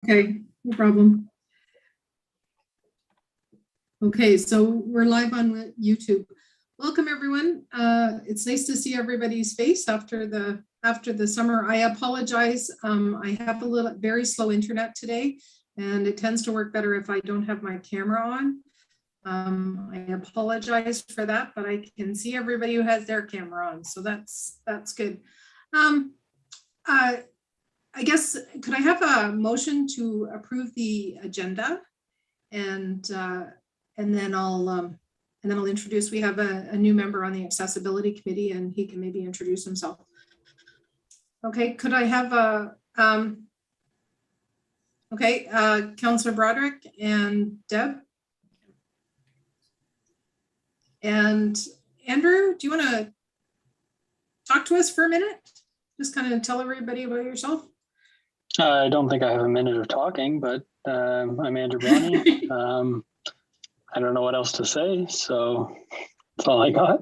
Okay, no problem. Okay, so we're live on YouTube. Welcome, everyone. It's nice to see everybody's face after the summer. I apologize. I have a very slow internet today, and it tends to work better if I don't have my camera on. I apologize for that, but I can see everybody who has their camera on, so that's good. I guess, could I have a motion to approve the agenda? And then I'll introduce, we have a new member on the accessibility committee, and he can maybe introduce himself. Okay, could I have Councillor Broderick and Deb? And Andrew, do you want to talk to us for a minute? Just kind of tell everybody about yourself. I don't think I have a minute of talking, but I'm Andrew Brownie. I don't know what else to say, so that's all I got.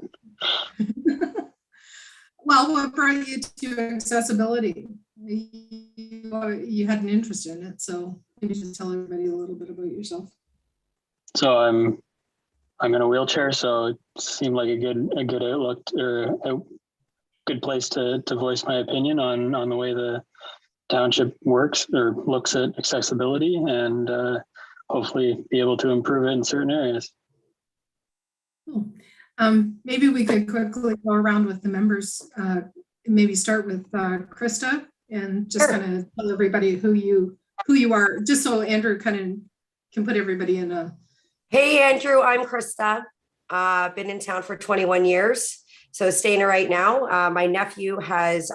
Well, what brought you to accessibility? You had an interest in it, so maybe just tell everybody a little bit about yourself. So I'm in a wheelchair, so it seemed like a good outlook, or a good place to voice my opinion on the way the township works or looks at accessibility, and hopefully be able to improve it in certain areas. Cool. Maybe we could quickly go around with the members. Maybe start with Krista, and just kind of tell everybody who you are, just so Andrew kind of can put everybody in a. Hey, Andrew, I'm Krista. Been in town for 21 years. So staying right now. My nephew has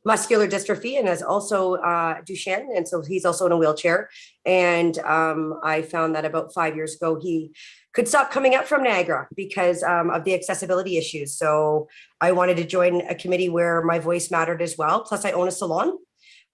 muscular dystrophy and has also Duchenne, and so he's also in a wheelchair. And I found that about 5 years ago, he could stop coming up from Niagara because of the accessibility issues. So I wanted to join a committee where my voice mattered as well. Plus I own a salon.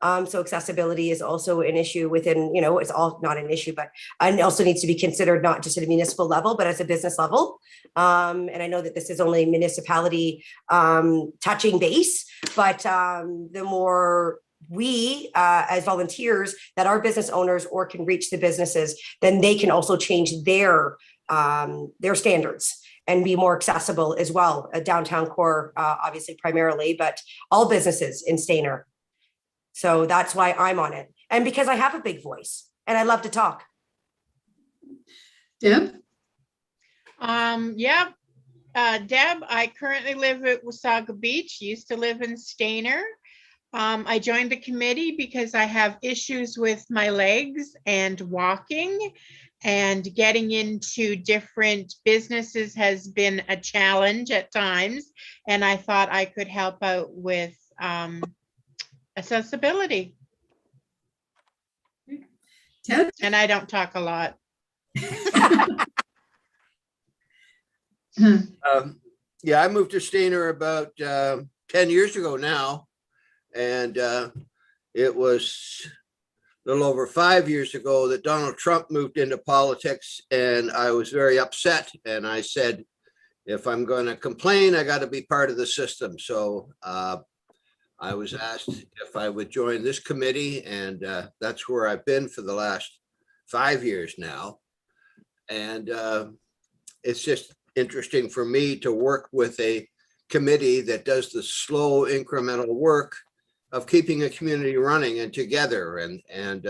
So accessibility is also an issue within, it's all not an issue, but it also needs to be considered not just at a municipal level, but as a business level. And I know that this is only municipality touching base, but the more we as volunteers that are business owners or can reach the businesses, then they can also change their standards and be more accessible as well. Downtown core, obviously primarily, but all businesses in Stayner. So that's why I'm on it. And because I have a big voice and I love to talk. Deb? Yeah, Deb, I currently live at Wasaga Beach, used to live in Stayner. I joined the committee because I have issues with my legs and walking, and getting into different businesses has been a challenge at times. And I thought I could help out with accessibility. Ted? And I don't talk a lot. Yeah, I moved to Stayner about 10 years ago now. And it was a little over 5 years ago that Donald Trump moved into politics, and I was very upset. And I said, if I'm going to complain, I got to be part of the system. So I was asked if I would join this committee, and that's where I've been for the last 5 years now. And it's just interesting for me to work with a committee that does the slow incremental work of keeping a community running and together. And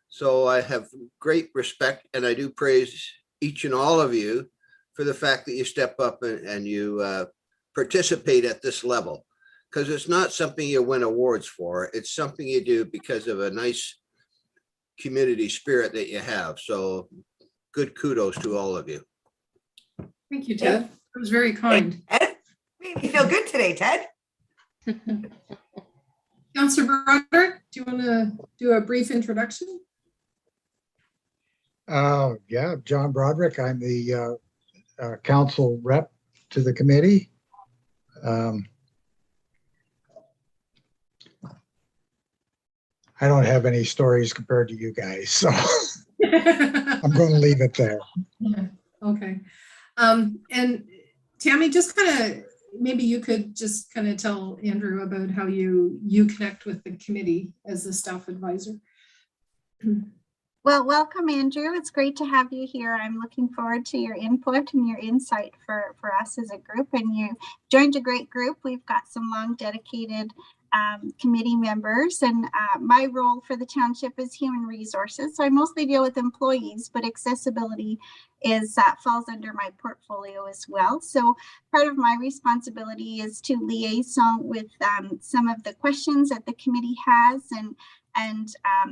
so I have great respect, and I do praise each and all of you for the fact that you step up and you participate at this level. Because it's not something you win awards for. It's something you do because of a nice community spirit that you have. So good kudos to all of you. Thank you, Ted. It was very kind. Ted, made me feel good today, Ted. Councillor Broderick, do you want to do a brief introduction? Yeah, John Broderick. I'm the council rep to the committee. I don't have any stories compared to you guys, so I'm going to leave it there. Okay. And Tammy, just kind of, maybe you could just kind of tell Andrew about how you connect with the committee as the staff advisor. Well, welcome, Andrew. It's great to have you here. I'm looking forward to your input and your insight for us as a group. And you joined a great group. We've got some long dedicated committee members, and my role for the township is human resources. So I mostly deal with employees, but accessibility is falls under my portfolio as well. So part of my responsibility is to liaison with some of the questions that the committee has, and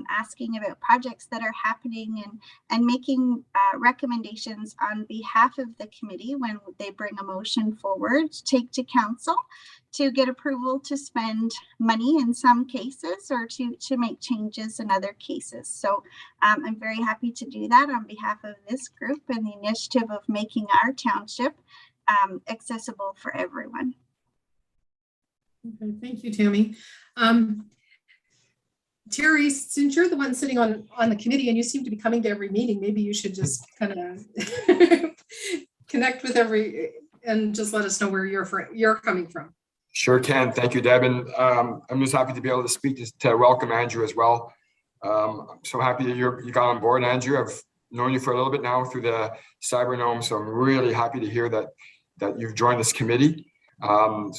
asking about projects that are happening, and making recommendations on behalf of the committee when they bring a motion forward, take to council to get approval to spend money in some cases, or to make changes in other cases. So I'm very happy to do that on behalf of this group and the initiative of making our township accessible for everyone. Okay, thank you, Tammy. Terry, since you're the one sitting on the committee and you seem to be coming to every meeting, maybe you should just kind of connect with and just let us know where you're coming from. Sure can. Thank you, Deb. And I'm just happy to be able to speak to welcome Andrew as well. I'm so happy that you got on board, Andrew. I've known you for a little bit now through the Cybernome, so I'm really happy to hear that you've joined this committee. I'm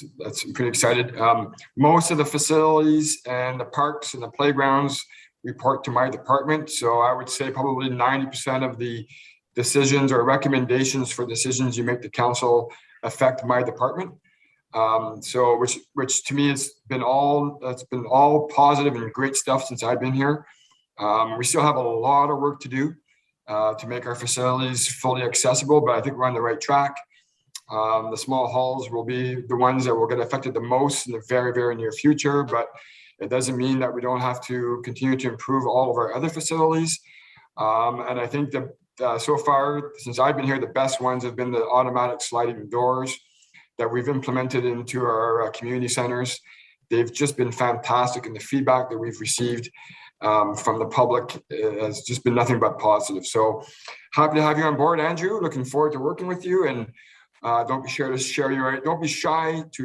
pretty excited. Most of the facilities and the parks and the playgrounds report to my department. So I would say probably 90% of the decisions or recommendations for decisions you make to council affect my department. So which to me it's been all positive and great stuff since I've been here. We still have a lot of work to do to make our facilities fully accessible, but I think we're on the right track. The small halls will be the ones that will get affected the most in the very, very near future, but it doesn't mean that we don't have to continue to improve all of our other facilities. And I think that so far, since I've been here, the best ones have been the automatic sliding doors that we've implemented into our community centers. They've just been fantastic, and the feedback that we've received from the public has just been nothing but positive. So happy to have you on board, Andrew. Looking forward to working with you, and don't be shy to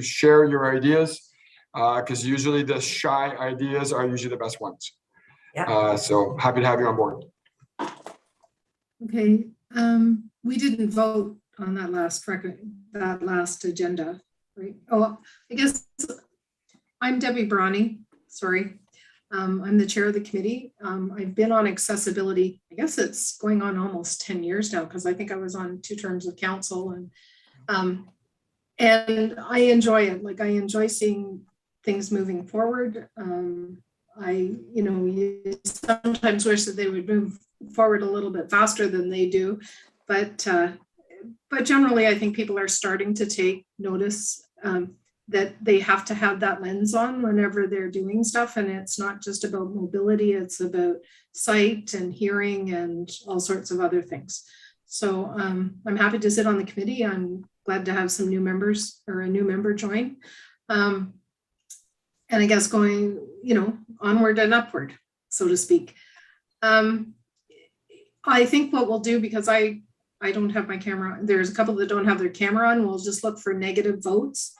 share your ideas, because usually the shy ideas are usually the best ones. Yeah. So happy to have you on board. Okay, we didn't vote on that last agenda, right? Oh, I guess I'm Debbie Brawny. Sorry, I'm the chair of the committee. I've been on accessibility. I guess it's going on almost 10 years now, because I think I was on 2 terms of council, and I enjoy it. Like, I enjoy seeing things moving forward. You sometimes wish that they would move forward a little bit faster than they do, but generally I think people are starting to take notice that they have to have that lens on whenever they're doing stuff, and it's not just about mobility, it's about sight and hearing and all sorts of other things. So I'm happy to sit on the committee. I'm glad to have some new members, or a new member join. And I guess going, onward and upward, so to speak. I think what we'll do, because I don't have my camera, there's a couple that don't have their camera on, we'll just look for negative votes.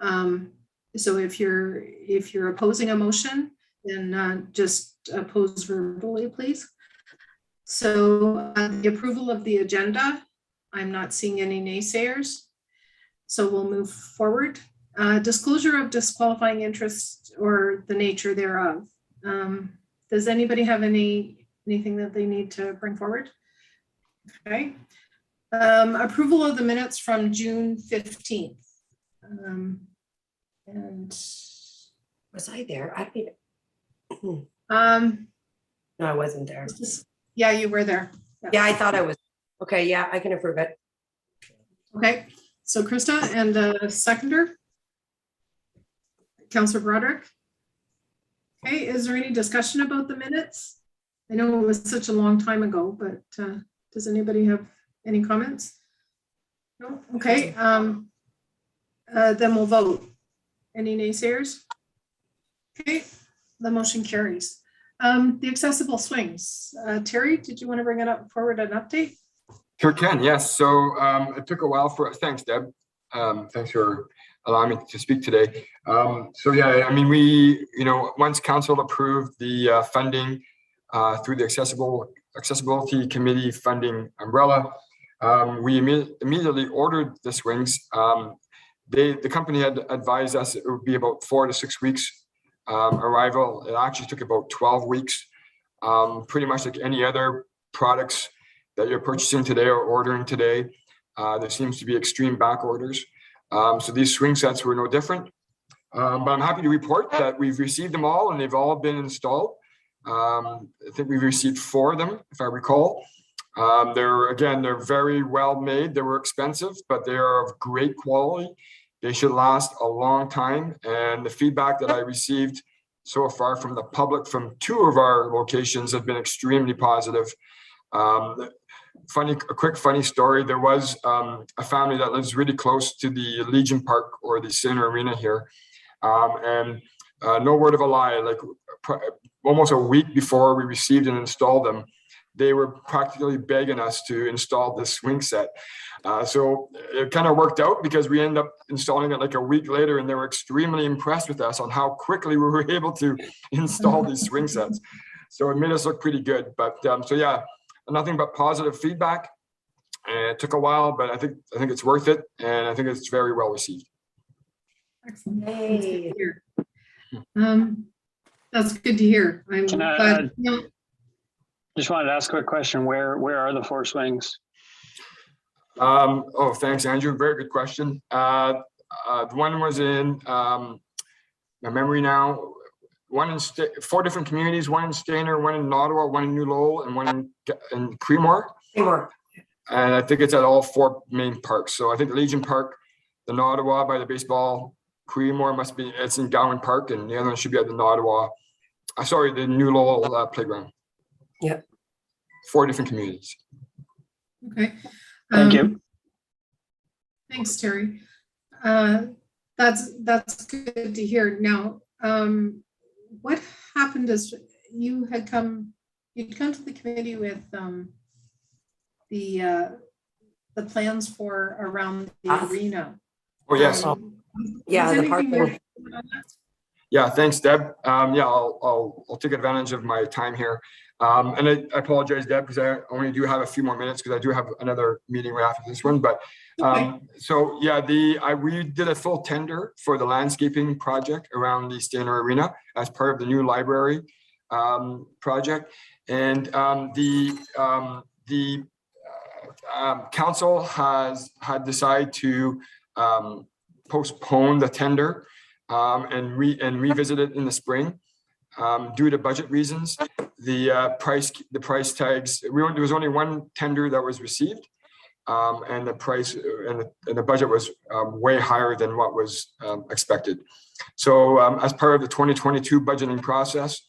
So if you're opposing a motion, then just oppose verbally, please. So the approval of the agenda, I'm not seeing any naysayers. So we'll move forward. Disclosure of disqualifying interest or the nature thereof. Does anybody have anything that they need to bring forward? Okay. Approval of the minutes from June 15th. And Was I there? I mean, no, I wasn't there. Yeah, you were there. Yeah, I thought I was. Okay, yeah, I can approve it. Okay, so Krista, and seconder, Councillor Broderick. Okay, is there any discussion about the minutes? I know it was such a long time ago, but does anybody have any comments? No. Okay. Then we'll vote. Any naysayers? Okay, the motion carries. The accessible swings. Terry, did you want to bring it up forward, an update? Sure can, yes. So it took a while for us. Thanks, Deb. Thanks for allowing me to speak today. So yeah, I mean, we, once council approved the funding through the Accessibility Committee funding umbrella. We immediately ordered the swings. The company had advised us it would be about 4 to 6 weeks arrival. It actually took about 12 weeks. Pretty much like any other products that you're purchasing today or ordering today, there seems to be extreme back orders. So these swing sets were no different. But I'm happy to report that we've received them all and they've all been installed. I think we've received 4 of them, if I recall. They're very well made. They were expensive, but they are of great quality. They should last a long time. And the feedback that I received so far from the public from 2 of our locations have been extremely positive. A quick funny story. There was a family that lives really close to the Legion Park or the Center Arena here. And no word of a lie, like almost a week before we received and installed them, they were practically begging us to install this swing set. So it kind of worked out because we ended up installing it like a week later, and they were extremely impressed with us on how quickly we were able to install these swing sets. So it made us look pretty good. But so yeah, nothing but positive feedback. And it took a while, but I think it's worth it, and I think it's very well received. Excellent. Hey. That's good to hear. I'm glad. Just wanted to ask a quick question. Where are the 4 swings? Oh, thanks, Andrew. Very good question. One was in my memory now. One in 4 different communities. One in Stayner, one in Ottawa, one in New Lowell, and one in Creemore. And I think it's at all 4 main parks. So I think Legion Park, the Ottawa by the baseball. Creemore must be. It's in Gowan Park, and the other one should be at the Ottawa. The New Lowell playground. Yep. 4 different communities. Okay. Thank you. Thanks, Terry. That's good to hear. Now, what happened is you'd come to the committee with the plans for around the arena. Oh yes. Yeah, the parking. Yeah, thanks, Deb. Yeah, I'll take advantage of my time here. And I apologize, Deb, because I only do have a few more minutes because I do have another meeting right after this one. But so yeah, we did a full tender for the landscaping project around the Stayner Arena as part of the new library project, and the council had decided to postpone the tender and revisit it in the spring due to budget reasons. The price tags. There was only one tender that was received, and the price and the budget was way higher than what was expected. So as part of the 2022 budgeting process,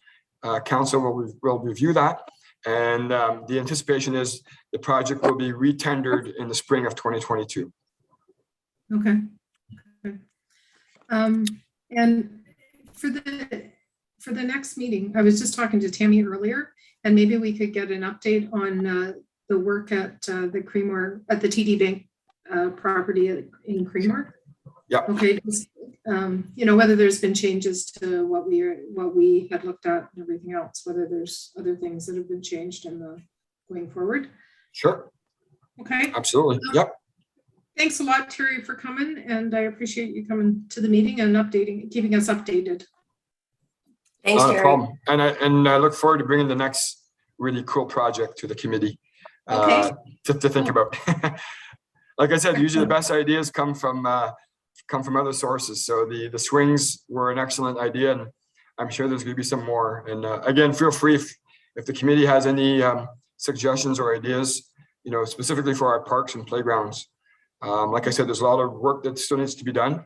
council will review that, and the anticipation is the project will be retendered in the spring of 2022. Okay. And for the next meeting, I was just talking to Tammy earlier, and maybe we could get an update on the work at the Creemore, at the TD Bank property in Creemore. Yeah. Okay. Just, whether there's been changes to what we had looked at and everything else, whether there's other things that have been changed in the going forward. Sure. Okay. Absolutely. Yep. Thanks a lot, Terry, for coming, and I appreciate you coming to the meeting and keeping us updated. Thanks, Not a Terry. problem. And I look forward to bringing the next really cool project to the committee to think about. Like I said, usually the best ideas come from other sources. So the swings were an excellent idea, and I'm sure there's going to be some more. And again, feel free if the committee has any suggestions or ideas, specifically for our parks and playgrounds. Like I said, there's a lot of work that still needs to be done.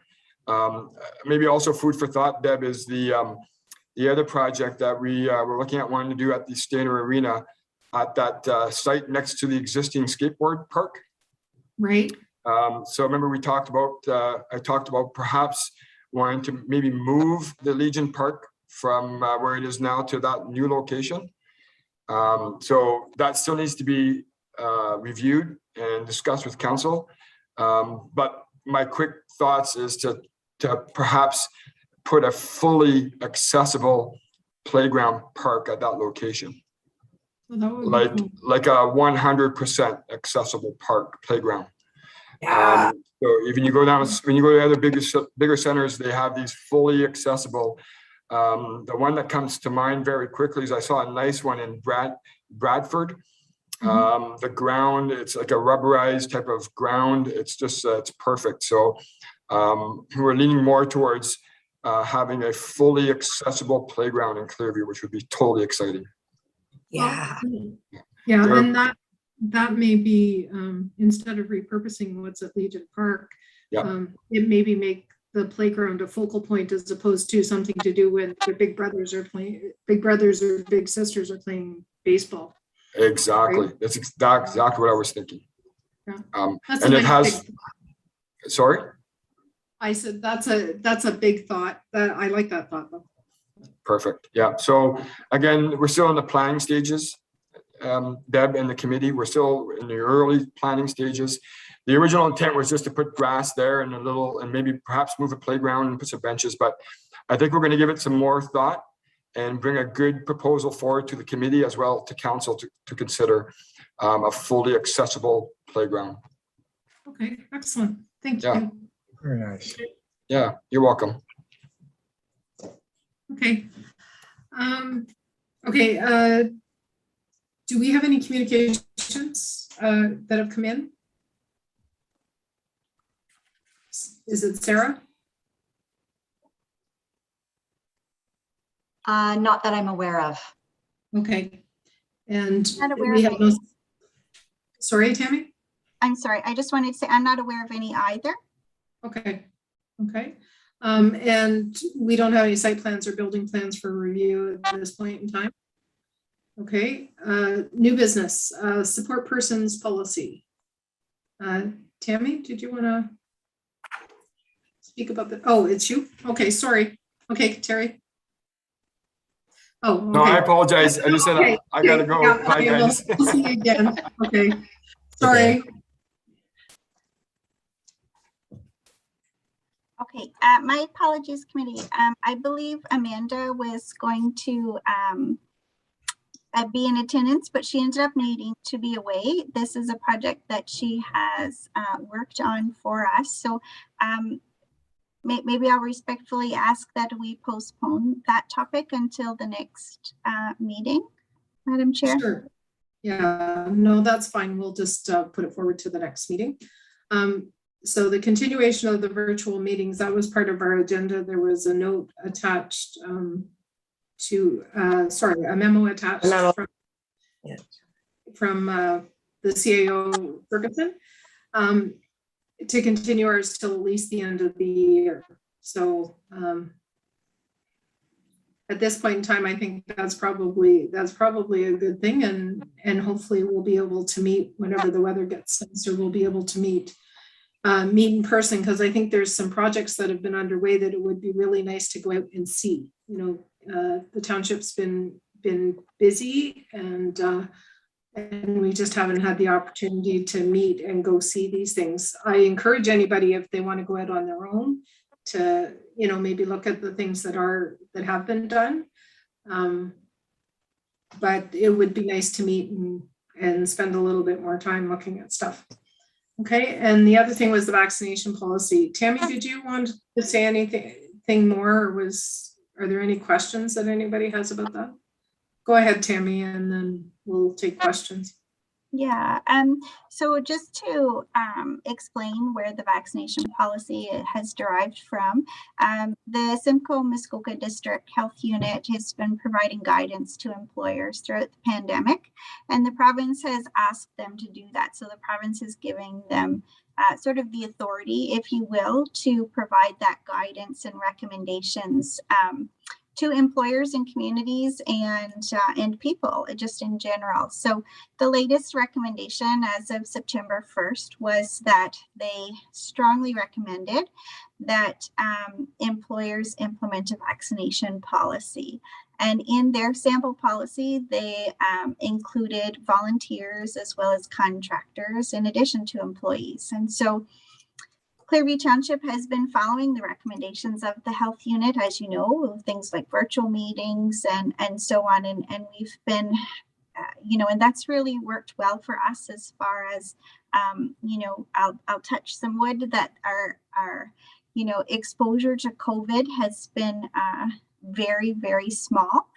Maybe also food for thought, Deb, is the other project that we're looking at wanting to do at the Stayner Arena at that site next to the existing skateboard park. Right. So remember I talked about perhaps wanting to maybe move the Legion Park from where it is now to that new location. So that still needs to be reviewed and discussed with council. But my quick thoughts is to perhaps put a fully accessible playground park at that location. Well, that would be like cool. like a 100% accessible park playground. Yeah. So even you go down, when you go to other bigger centers, they have these fully accessible. The one that comes to mind very quickly is I saw a nice one in Bradford. The ground, it's like a rubberized type of ground. It's just, it's perfect. So we're leaning more towards having a fully accessible playground in Clearview, which would be totally exciting. Yeah. Yeah, There- and that may be, instead of repurposing what's at Legion Park, Yeah. it maybe make the playground a focal point as opposed to something to do when the big brothers or big sisters are playing baseball. Exactly. Right. That's exactly what I was thinking. Yeah. And That's a it nice has, big- sorry? I said, that's a big thought. I like that thought though. Perfect. Yeah. So again, we're still in the planning stages. Deb and the committee, we're still in the early planning stages. The original intent was just to put grass there and and maybe perhaps move a playground and put some benches, but I think we're going to give it some more thought and bring a good proposal forward to the committee as well to council to consider a fully accessible playground. Okay, excellent. Thank Yeah. you. Very nice. Yeah, you're welcome. Okay. Okay, do we have any communications that have come in? Is it Sarah? Not that I'm aware of. Okay. And Not aware we of have no, any. sorry, Tammy? I'm sorry, I just wanted to say I'm not aware of any either. Okay, okay. And we don't have any site plans or building plans for review at this point in time. Okay, new business, support persons policy. Tammy, did you want to speak about the, oh, it's you? Okay, sorry. Okay, Terry. Oh, No, I okay. apologize. I just said Okay, I gotta go. yeah, Bye, okay, guys. we'll see you again. Okay, sorry. Okay, my apologies, committee. I believe Amanda was going to be in attendance, but she ended up needing to be away. This is a project that she has worked on for us. So maybe I'll respectfully ask that we postpone that topic until the next meeting, Madam Chair. Sure. Yeah, no, that's fine. We'll just put it forward to the next meeting. So the continuation of the virtual meetings, that was part of our agenda. There was a note attached to, sorry, a memo attached from the CAO Ferguson to continue ours till at least the end of the year. So at this point in time, I think that's probably a good thing, and hopefully we'll be able to meet whenever the weather gets nicer. We'll be able to meet in person, because I think there's some projects that have been underway that it would be really nice to go out and see. You know, the township's been busy, and we just haven't had the opportunity to meet and go see these things. I encourage anybody, if they want to go out on their own, to, you know, maybe look at the things that have been done. But it would be nice to meet and spend a little bit more time looking at stuff. Okay, and the other thing was the vaccination policy. Tammy, did you want to say anything more, or are there any questions that anybody has about that? Go ahead, Tammy, and then we'll take questions. Yeah, so just to explain where the vaccination policy has derived from, the Simcoe Muskoka District Health Unit has been providing guidance to employers throughout the pandemic, and the province has asked them to do that. So the province is giving them sort of the authority, if you will, to provide that guidance and recommendations to employers and communities and people just in general. So the latest recommendation as of September 1st was that they strongly recommended that employers implement a vaccination policy. And in their sample policy, they included volunteers as well as contractors in addition to employees. And so Clearview Township has been following the recommendations of the health unit, as you know, things like virtual meetings and so on. And we've been and that's really worked well for us as far as, I'll touch some wood that our exposure to COVID has been very, very small.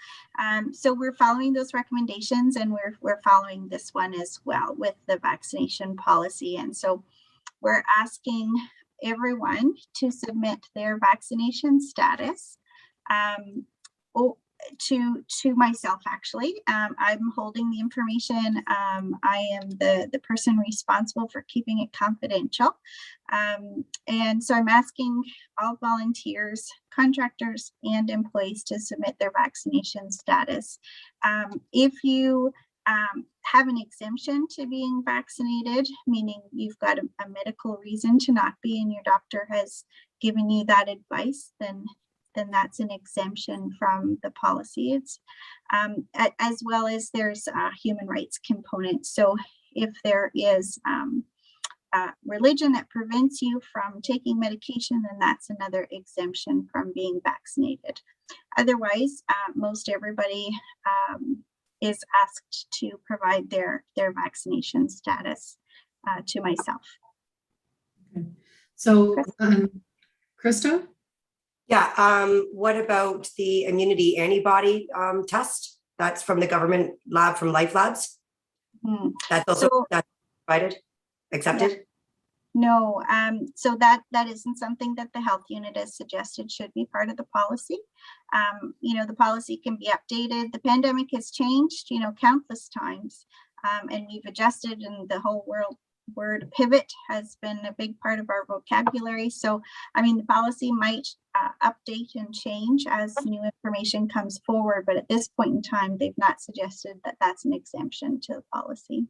So we're following those recommendations, and we're following this one as well with the vaccination policy. And so we're asking everyone to submit their vaccination status to myself, actually. I'm holding the information. I am the person responsible for keeping it confidential. And so I'm asking all volunteers, contractors, and employees to submit their vaccination status. If you have an exemption to being vaccinated, meaning you've got a medical reason to not be and your doctor has given you that advice, then that's an exemption from the policy. It's as well as there's a human rights component. So if there is religion that prevents you from taking medication, then that's another exemption from being vaccinated. Otherwise, most everybody is asked to provide their vaccination status to myself. Okay. So, Krista? Yeah, what about the immunity antibody test? That's from the government lab, from Life Labs. That's also that's provided, accepted? Yeah. No, so that isn't something that the health unit has suggested should be part of the policy. The policy can be updated. The pandemic has changed, countless times, and we've adjusted, and the whole word pivot has been a big part of our vocabulary. So, the policy might update and change as new information comes forward, but at this point in time, they've not suggested that that's an exemption to the policy.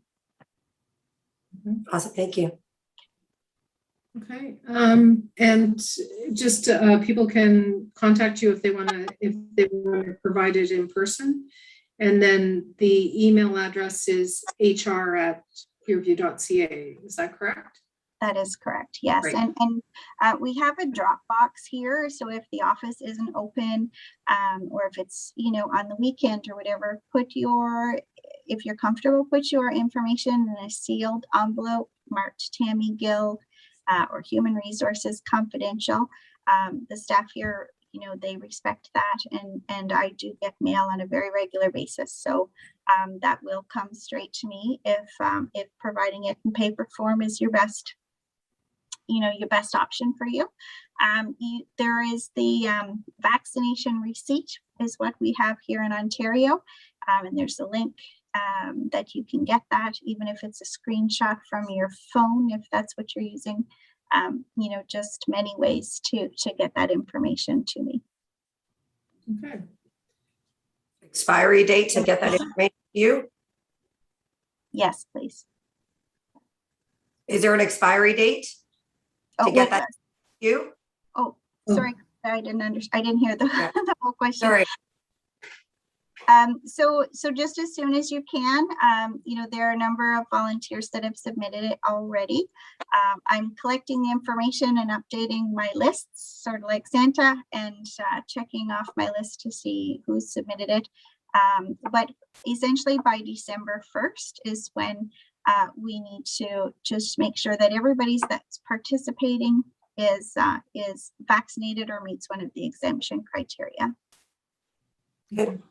Awesome, thank you. Okay, and just people can contact you if they want to provide it in person. And then the email address is hr@clearview.ca. Is that correct? That is correct, yes. Great. And we have a Dropbox here. So if the office isn't open, or if it's, on the weekend or whatever, if you're comfortable, put your information in a sealed envelope marked Tammy Gill or Human Resources Confidential. The staff here, they respect that, and I do get mail on a very regular basis. So that will come straight to me if providing it in paper form is your best option for you. There is the vaccination receipt is what we have here in Ontario. And there's a link that you can get that, even if it's a screenshot from your phone, if that's what you're using. Just many ways to get that information to me. Okay. Expiry date to get that information to you? Yes, please. Is there an expiry date to get that to you? Oh, sorry, I didn't hear the, the whole question. Sorry. So just as soon as you can, there are a number of volunteers that have submitted it already. I'm collecting the information and updating my lists, sort of like Santa, and checking off my list to see who's submitted it. But essentially by December 1st is when we need to just make sure that everybody that's participating is vaccinated or meets one of the exemption criteria. Good.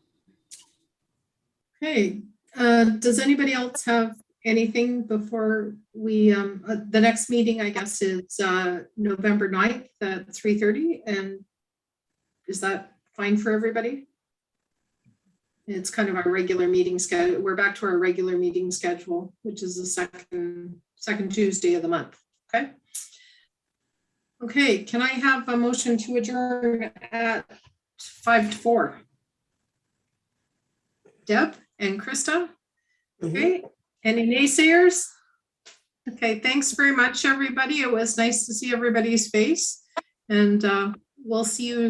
Okay, does anybody else have anything before we, the next meeting, I guess, is November 9th at 3:30, and is that fine for everybody? It's kind of our regular meeting schedule. We're back to our regular meeting schedule, which is the second Tuesday of the month, okay? Okay, can I have a motion to adjourn at 5:04? Deb and Krista? Okay, any naysayers? Okay, thanks very much, everybody. It was nice to see everybody's face, and we'll see you